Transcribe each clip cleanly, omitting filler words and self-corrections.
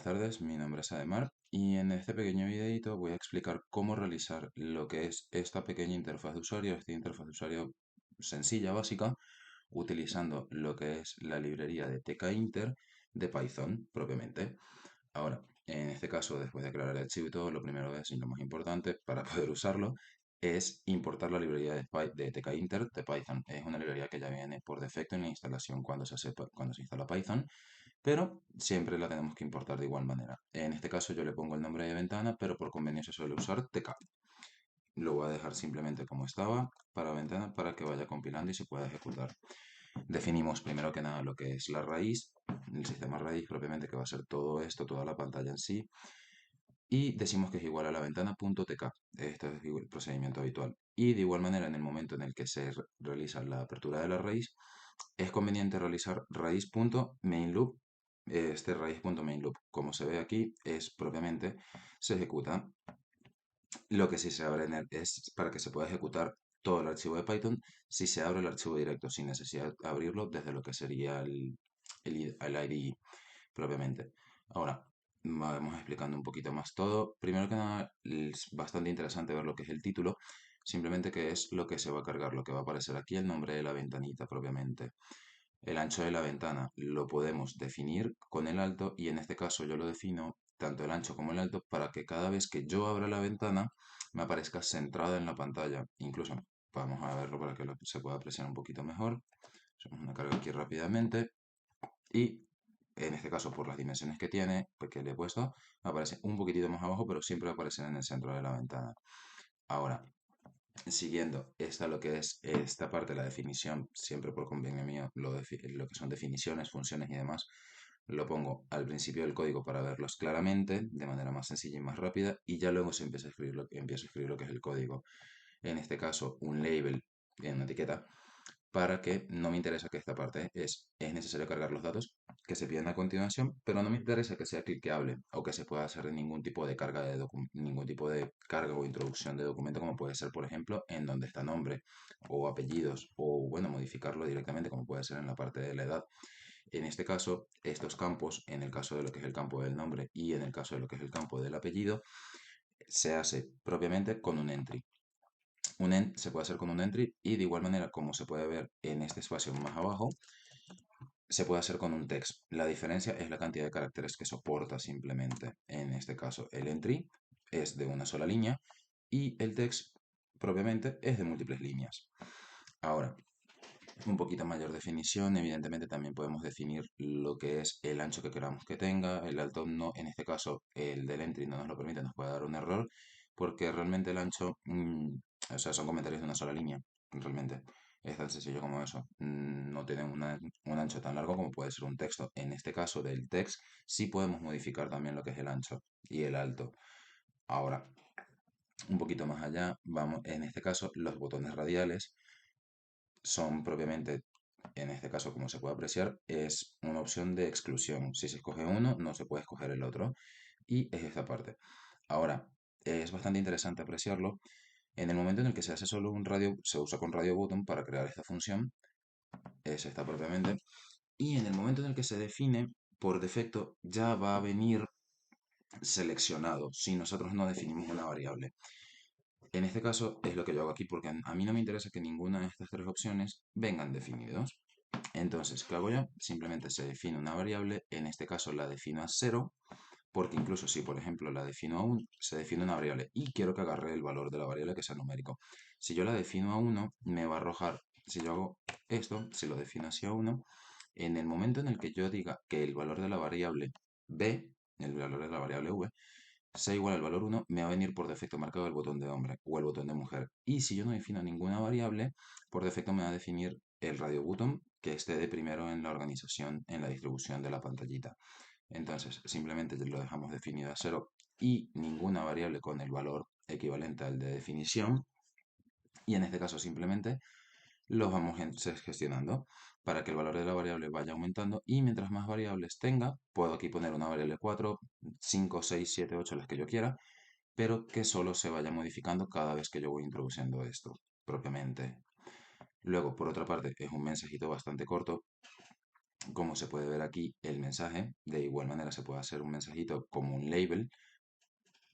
Buenas tardes, mi nombre es Ademar y en este pequeño videito voy a explicar cómo realizar lo que es esta pequeña interfaz de usuario, esta interfaz de usuario sencilla, básica, utilizando lo que es la librería de tkinter de Python propiamente. Ahora, en este caso, después de crear el archivo y todo, lo primero es, y lo más importante para poder usarlo, es importar la librería de tkinter de Python. Es una librería que ya viene por defecto en la instalación cuando se instala Python, pero siempre la tenemos que importar de igual manera. En este caso yo le pongo el nombre de ventana, pero por conveniencia suele usar tk. Lo voy a dejar simplemente como estaba para ventana para que vaya compilando y se pueda ejecutar. Definimos primero que nada lo que es la raíz, el sistema raíz propiamente, que va a ser todo esto, toda la pantalla en sí, y decimos que es igual a la ventana.tk. Este es el procedimiento habitual. Y de igual manera, en el momento en el que se realiza la apertura de la raíz, es conveniente realizar raíz.mainLoop. Este raíz.mainLoop, como se ve aquí, es propiamente, se ejecuta. Lo que sí se abre es para que se pueda ejecutar todo el archivo de Python si se abre el archivo directo, sin necesidad de abrirlo desde lo que sería el IDE propiamente. Ahora, vamos explicando un poquito más todo. Primero que nada, es bastante interesante ver lo que es el título, simplemente que es lo que se va a cargar, lo que va a aparecer aquí, el nombre de la ventanita propiamente. El ancho de la ventana lo podemos definir con el alto y en este caso yo lo defino tanto el ancho como el alto para que cada vez que yo abra la ventana me aparezca centrada en la pantalla. Incluso vamos a verlo para que se pueda apreciar un poquito mejor. Hacemos una carga aquí rápidamente y en este caso por las dimensiones que tiene, pues que le he puesto, aparece un poquitito más abajo, pero siempre va a aparecer en el centro de la ventana. Ahora, siguiendo lo que es esta parte, la definición, siempre por convenio mío, lo que son definiciones, funciones y demás, lo pongo al principio del código para verlos claramente, de manera más sencilla y más rápida, y ya luego se empieza a escribir empiezo a escribir lo que es el código. En este caso, un label en una etiqueta para que no me interesa que esta parte es necesario cargar los datos que se piden a continuación, pero no me interesa que sea cliqueable o que se pueda hacer ningún tipo de carga ningún tipo de carga o introducción de documento, como puede ser, por ejemplo, en donde está nombre o apellidos, o bueno, modificarlo directamente, como puede ser en la parte de la edad. En este caso, estos campos, en el caso de lo que es el campo del nombre y en el caso de lo que es el campo del apellido, se hace propiamente con un entry. Se puede hacer con un entry y de igual manera, como se puede ver en este espacio más abajo, se puede hacer con un text. La diferencia es la cantidad de caracteres que soporta simplemente. En este caso, el entry es de una sola línea y el text propiamente es de múltiples líneas. Ahora, un poquito mayor definición, evidentemente también podemos definir lo que es el ancho que queramos que tenga, el alto no, en este caso el del entry no nos lo permite, nos puede dar un error, porque realmente el ancho, o sea, son comentarios de una sola línea, realmente. Es tan sencillo como eso. No tiene un ancho tan largo como puede ser un texto. En este caso del text sí podemos modificar también lo que es el ancho y el alto. Ahora, un poquito más allá, vamos, en este caso los botones radiales son propiamente, en este caso como se puede apreciar, es una opción de exclusión. Si se escoge uno, no se puede escoger el otro. Y es esta parte. Ahora, es bastante interesante apreciarlo. En el momento en el que se hace solo un radio, se usa con radio button para crear esta función, es esta propiamente. Y en el momento en el que se define, por defecto ya va a venir seleccionado si nosotros no definimos una variable. En este caso es lo que yo hago aquí porque a mí no me interesa que ninguna de estas tres opciones vengan definidos. Entonces, ¿qué hago yo? Simplemente se define una variable, en este caso la defino a 0, porque incluso si, por ejemplo, la defino a 1, se define una variable y quiero que agarre el valor de la variable que sea numérico. Si yo la defino a 1, me va a arrojar, si yo hago esto, si lo defino hacia 1, en el momento en el que yo diga que el valor de la variable b, el valor de la variable v, sea igual al valor 1, me va a venir por defecto marcado el botón de hombre o el botón de mujer. Y si yo no defino ninguna variable, por defecto me va a definir el radio button que esté de primero en la organización, en la distribución de la pantallita. Entonces, simplemente lo dejamos definido a 0 y ninguna variable con el valor equivalente al de definición. Y en este caso simplemente los vamos gestionando para que el valor de la variable vaya aumentando y mientras más variables tenga, puedo aquí poner una variable 4, 5, 6, 7, 8, las que yo quiera, pero que solo se vaya modificando cada vez que yo voy introduciendo esto propiamente. Luego, por otra parte, es un mensajito bastante corto como se puede ver aquí, el mensaje. De igual manera se puede hacer un mensajito como un label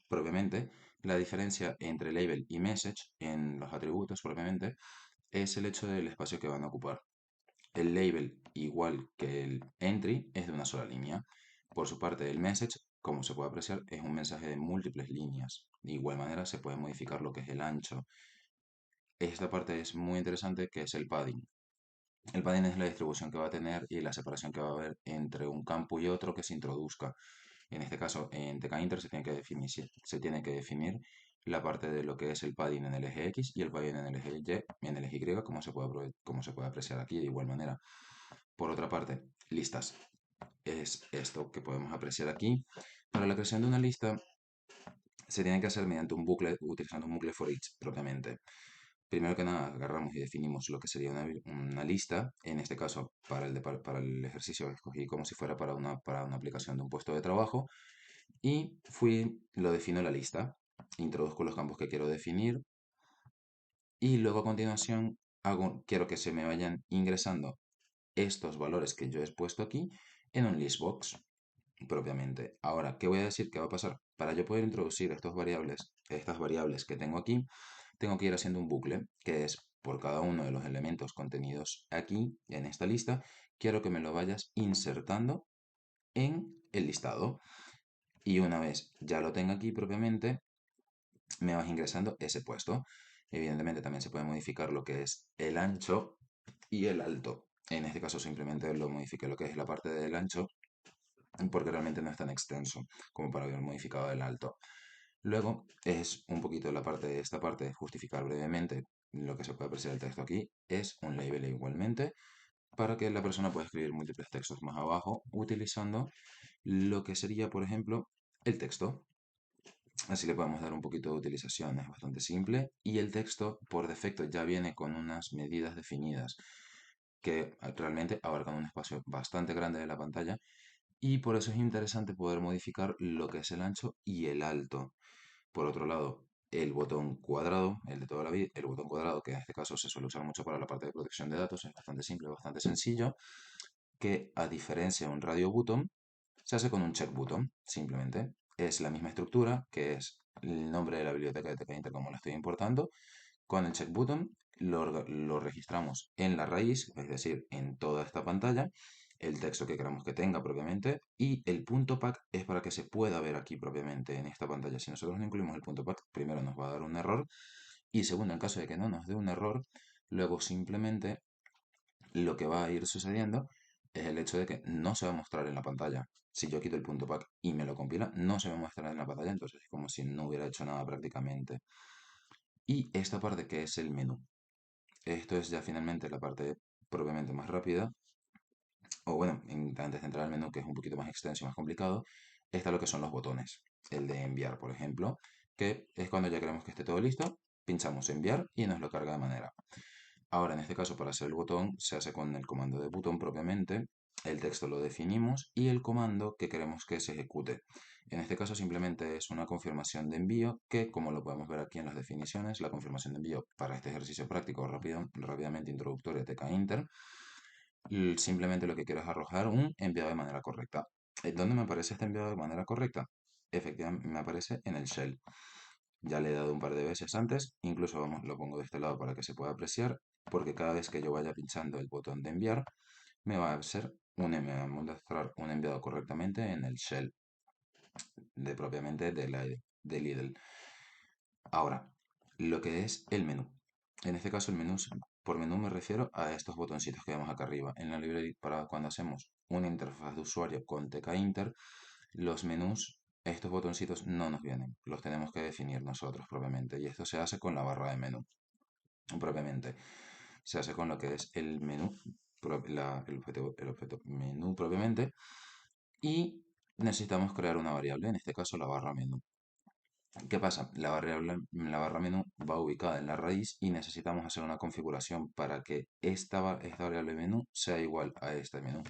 propiamente. La diferencia entre label y message en los atributos propiamente es el hecho del espacio que van a ocupar. El label, igual que el entry, es de una sola línea. Por su parte, el message, como se puede apreciar, es un mensaje de múltiples líneas. De igual manera, se puede modificar lo que es el ancho. Esta parte es muy interesante, que es el padding. El padding es la distribución que va a tener y la separación que va a haber entre un campo y otro que se introduzca. En este caso, en tkinter se tiene que definir la parte de lo que es el padding en el eje X y el padding en el eje Y, en el eje Y, como se puede apreciar aquí de igual manera. Por otra parte, listas. Es esto que podemos apreciar aquí. Para la creación de una lista se tiene que hacer mediante un bucle, utilizando un bucle for each propiamente. Primero que nada, agarramos y definimos lo que sería una lista. En este caso, para el ejercicio escogí como si fuera para una aplicación de un puesto de trabajo. Y lo defino la lista. Introduzco los campos que quiero definir. Y luego a continuación quiero que se me vayan ingresando estos valores que yo he puesto aquí en un listbox propiamente. Ahora, ¿qué voy a decir que va a pasar? Para yo poder introducir estas variables que tengo aquí, tengo que ir haciendo un bucle, que es por cada uno de los elementos contenidos aquí en esta lista, quiero que me lo vayas insertando en el listado. Y una vez ya lo tenga aquí propiamente, me vas ingresando ese puesto. Evidentemente también se puede modificar lo que es el ancho y el alto. En este caso simplemente lo modifique lo que es la parte del ancho, porque realmente no es tan extenso como para haber modificado el alto. Luego es un poquito esta parte de justificar brevemente lo que se puede apreciar el texto aquí. Es un label igualmente para que la persona pueda escribir múltiples textos más abajo utilizando lo que sería, por ejemplo, el texto. Así le podemos dar un poquito de utilización, es bastante simple y el texto por defecto ya viene con unas medidas definidas que realmente abarcan un espacio bastante grande de la pantalla y por eso es interesante poder modificar lo que es el ancho y el alto. Por otro lado, el botón cuadrado, el de toda la vida, el botón cuadrado, que en este caso se suele usar mucho para la parte de protección de datos, es bastante simple, bastante sencillo, que a diferencia de un radio button, se hace con un check button, simplemente. Es la misma estructura, que es el nombre de la biblioteca de tkinter como la estoy importando. Con el check button lo registramos en la raíz, es decir, en toda esta pantalla, el texto que queramos que tenga propiamente, y el punto pack es para que se pueda ver aquí propiamente en esta pantalla. Si nosotros no incluimos el punto pack, primero nos va a dar un error, y segundo, en caso de que no nos dé un error, luego simplemente lo que va a ir sucediendo es el hecho de que no se va a mostrar en la pantalla. Si yo quito el punto pack y me lo compila, no se va a mostrar en la pantalla, entonces es como si no hubiera hecho nada prácticamente. Y esta parte que es el menú. Esto es ya finalmente la parte propiamente más rápida. O bueno, antes de entrar al menú, que es un poquito más extenso y más complicado, está lo que son los botones. El de enviar, por ejemplo, que es cuando ya queremos que esté todo listo, pinchamos enviar y nos lo carga de manera. Ahora, en este caso, para hacer el botón, se hace con el comando de botón propiamente, el texto lo definimos y el comando que queremos que se ejecute. En este caso, simplemente es una confirmación de envío que, como lo podemos ver aquí en las definiciones, la confirmación de envío para este ejercicio práctico rápidamente introductorio de tkinter, simplemente lo que quiero es arrojar un enviado de manera correcta. ¿Dónde me aparece este enviado de manera correcta? Efectivamente, me aparece en el shell. Ya le he dado un par de veces antes, incluso vamos, lo pongo de este lado para que se pueda apreciar, porque cada vez que yo vaya pinchando el botón de enviar, me va a mostrar un enviado correctamente en el shell propiamente de Lidl. Ahora, lo que es el menú. En este caso, por menú me refiero a estos botoncitos que vemos acá arriba. En la librería, para cuando hacemos una interfaz de usuario con tkinter, los menús, estos botoncitos no nos vienen, los tenemos que definir nosotros propiamente. Y esto se hace con la barra de menú propiamente. Se hace con lo que es el menú, el objeto menú propiamente. Y necesitamos crear una variable, en este caso la barra menú. ¿Qué pasa? La barra menú va ubicada en la raíz y necesitamos hacer una configuración para que esta variable menú sea igual a este menú.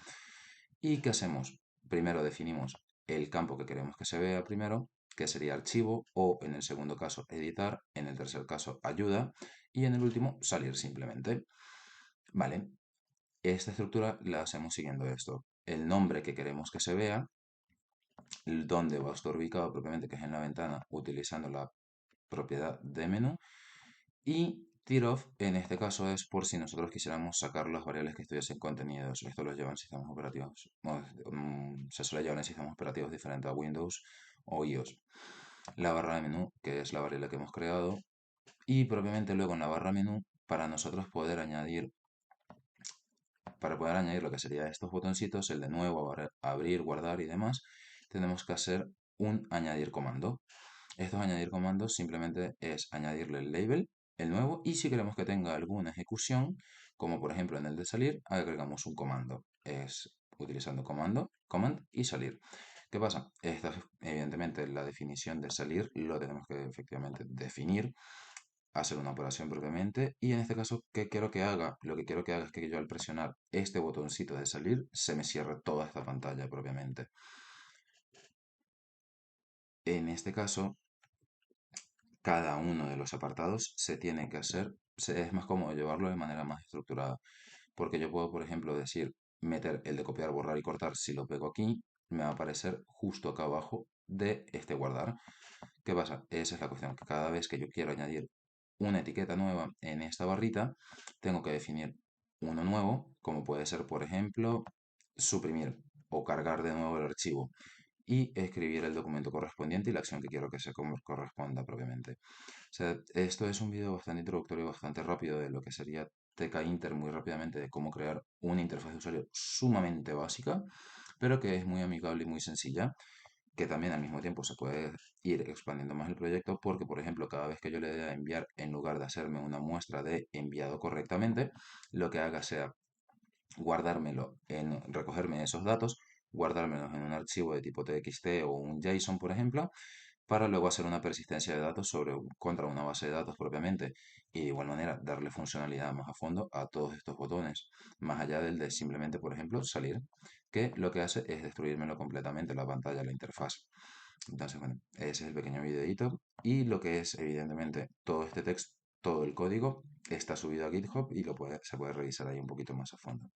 ¿Y qué hacemos? Primero definimos el campo que queremos que se vea primero, que sería archivo, o en el segundo caso editar, en el tercer caso ayuda, y en el último salir simplemente. Vale. esta estructura la hacemos siguiendo esto. El nombre que queremos que se vea, dónde va a estar ubicado propiamente, que es en la ventana, utilizando la propiedad de menú. Y tirof, en este caso, es por si nosotros quisiéramos sacar las variables que estuviesen contenidos. Esto lo llevan sistemas operativos, se suele llevar en sistemas operativos diferentes a Windows o iOS. La barra de menú, que es la variable que hemos creado, y propiamente luego en la barra menú, para poder añadir lo que sería estos botoncitos, el de nuevo, abrir, guardar y demás, tenemos que hacer un añadir comando. Estos añadir comandos simplemente es añadirle el label, el nuevo, y si queremos que tenga alguna ejecución, como por ejemplo en el de salir, agregamos un comando. Es utilizando comando, command y salir. ¿Qué pasa? Esta, evidentemente, la definición de salir lo tenemos que efectivamente definir, hacer una operación propiamente, y en este caso, ¿qué quiero que haga? Lo que quiero que haga es que yo al presionar este botoncito de salir, se me cierre toda esta pantalla propiamente. En este caso, cada uno de los apartados se tiene que hacer, es más cómodo llevarlo de manera más estructurada, porque yo puedo, por ejemplo, decir, meter el de copiar, borrar y cortar, si lo pego aquí, me va a aparecer justo acá abajo de este guardar. ¿Qué pasa? Esa es la cuestión, que cada vez que yo quiero añadir una etiqueta nueva en esta barrita, tengo que definir uno nuevo, como puede ser, por ejemplo, suprimir o cargar de nuevo el archivo y escribir el documento correspondiente y la acción que quiero que se corresponda propiamente. O sea, esto es un vídeo bastante introductorio, bastante rápido de lo que sería TK Inter, muy rápidamente, de cómo crear una interfaz de usuario sumamente básica, pero que es muy amigable y muy sencilla, que también al mismo tiempo se puede ir expandiendo más el proyecto porque, por ejemplo, cada vez que yo le dé a enviar, en lugar de hacerme una muestra de enviado correctamente, lo que haga sea recogerme esos datos, guardármelos en un archivo de tipo TXT o un JSON, por ejemplo, para luego hacer una persistencia de datos contra una base de datos propiamente y de igual manera darle funcionalidad más a fondo a todos estos botones, más allá del de simplemente, por ejemplo, salir, que lo que hace es destruírmelo completamente la pantalla, la interfaz. Entonces, bueno, ese es el pequeño videito y lo que es evidentemente todo este texto, todo el código está subido a GitHub y se puede revisar ahí un poquito más a fondo.